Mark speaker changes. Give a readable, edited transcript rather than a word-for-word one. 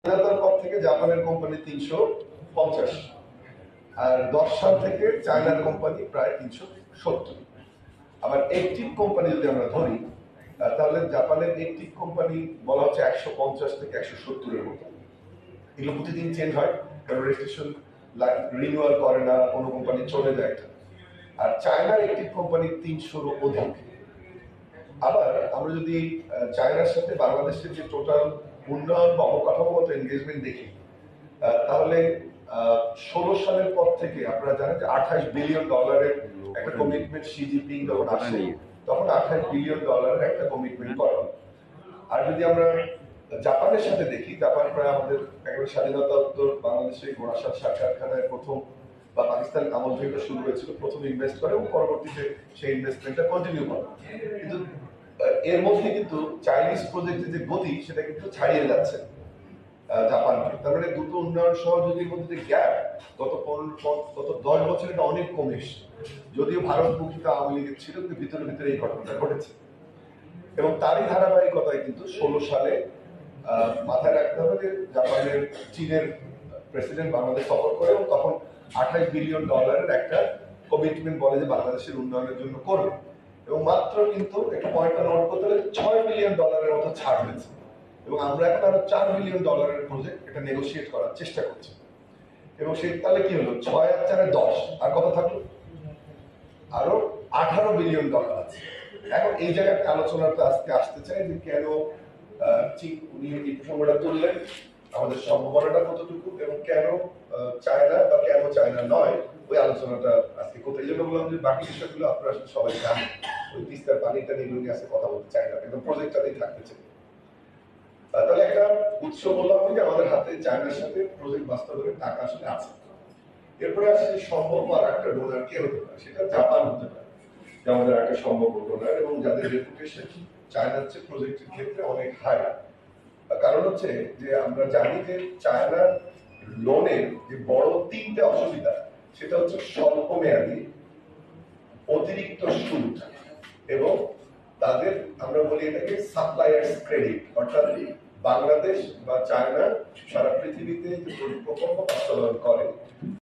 Speaker 1: স্বাধীনতার পর থেকে জাপানের কোম্পানি 350, আর 10 সাল থেকে চায়নার কোম্পানি প্রায় 370। আবার একটিভ কোম্পানি যদি আমরা ধরি তাহলে জাপানের একটিভ কোম্পানি বলা হচ্ছে 150 থেকে 170-এর মতো। এগুলো প্রতিদিন চেঞ্জ হয়, কারণ রেজিস্ট্রেশন রিনিউয়াল করে না, কোনো কোম্পানি চলে যায়। আর চায়নার একটিভ কোম্পানি 300-রও অধিক। আবার আমরা যদি চায়নার সাথে বাংলাদেশের যে টোটাল উন্নয়ন বা অবকাঠামোগত এনগেজমেন্ট দেখি, তাহলে 16 সালের পর থেকে আপনারা জানেন যে $28 বিলিয়ন একটা কমিটমেন্ট শি জিনপিং যখন আসে, তখন $28 বিলিয়ন একটা কমিটমেন্ট করা। আর যদি আমরা জাপানের সাথে দেখি, জাপান প্রায় আমাদের একেবারে স্বাধীনতা উত্তর বাংলাদেশে ঘোড়াশাল সার কারখানায় প্রথম, বা পাকিস্তান আমল থেকে শুরু হয়েছিল, প্রথম ইনভেস্ট করে এবং পরবর্তীতে সেই ইনভেস্টমেন্টটা কন্টিনিউ করে। কিন্তু এর মধ্যে কিন্তু চাইনিজ প্রজেক্টের যে গতি সেটা কিন্তু ছাড়িয়ে যাচ্ছে জাপানকে। তার মানে দ্রুত উন্নয়ন সহযোগীর মধ্যে যে গ্যাপ গত 10 বছরে এটা অনেক কমে এসছে। যদিও ভারতমুখিতা আওয়ামী লীগের ছিল, কিন্তু ভিতরে ভিতরে এই ঘটনাটা ঘটেছে। এবং তারই ধারাবাহিকতায় কিন্তু 16 সালে মাথায় রাখতে হবে যে জাপানের চীনের প্রেসিডেন্ট বাংলাদেশ সফর করে এবং তখন $28 বিলিয়ন একটা কমিটমেন্ট বলে যে বাংলাদেশের উন্নয়নের জন্য করবে। এবং মাত্র কিন্তু একটা পয়েন্টটা নোট করতে হলে $6 বিলিয়ন মতো ছাড় হয়েছে। এবং আমরা এখন আরো $4 বিলিয়ন প্রজেক্ট এটা নেগোসিয়েট করার চেষ্টা করছি। এবং সেই তাহলে কি হলো, 6 আর 4 10, আর কত থাকলো? আরো $18 বিলিয়ন আছে। এখন এই জায়গায় আলোচনাটা আজকে আসতে চাই যে কেন উনি এই প্রসঙ্গটা তুললেন, আমাদের সম্ভাবনাটা কতটুকু, এবং কেন চায়না বা কেন চায়না নয়, ওই আলোচনাটা আজকে করতে। এই জন্য বললাম যে বাকি বিষয়গুলো আপনারা সবাই জানেন, ওই তিস্তার পানিটা নিয়ে নিয়ে আসতে কথা বলতে চাই না, কিন্তু প্রজেক্টটাতেই থাকতে চাই। তাহলে একটা উৎস বললাম যে আমাদের হাতে চায়নার সাথে প্রজেক্ট বাস্তবায়নের টাকা আসলে আছে। এরপরে আসলে সম্ভব আর একটা ডোনার কে হতে পারে, সেটা জাপান হতে পারে, যে আমাদের একটা সম্ভব ডোনার, এবং যাদের রেপুটেশন চায়নার চেয়ে প্রজেক্টের ক্ষেত্রে অনেক হাই। কারণ হচ্ছে যে আমরা জানি যে চায়নার লোনের যে বড় 3টে অসুবিধা, সেটা হচ্ছে স্বল্প মেয়াদী, অতিরিক্ত সুদ, এবং তাদের আমরা বলি এটাকে সাপ্লায়ার্স ক্রেডিট। অর্থাৎ বাংলাদেশ বা চায়না সারা পৃথিবীতে যে প্রকল্প বাস্তবায়ন করে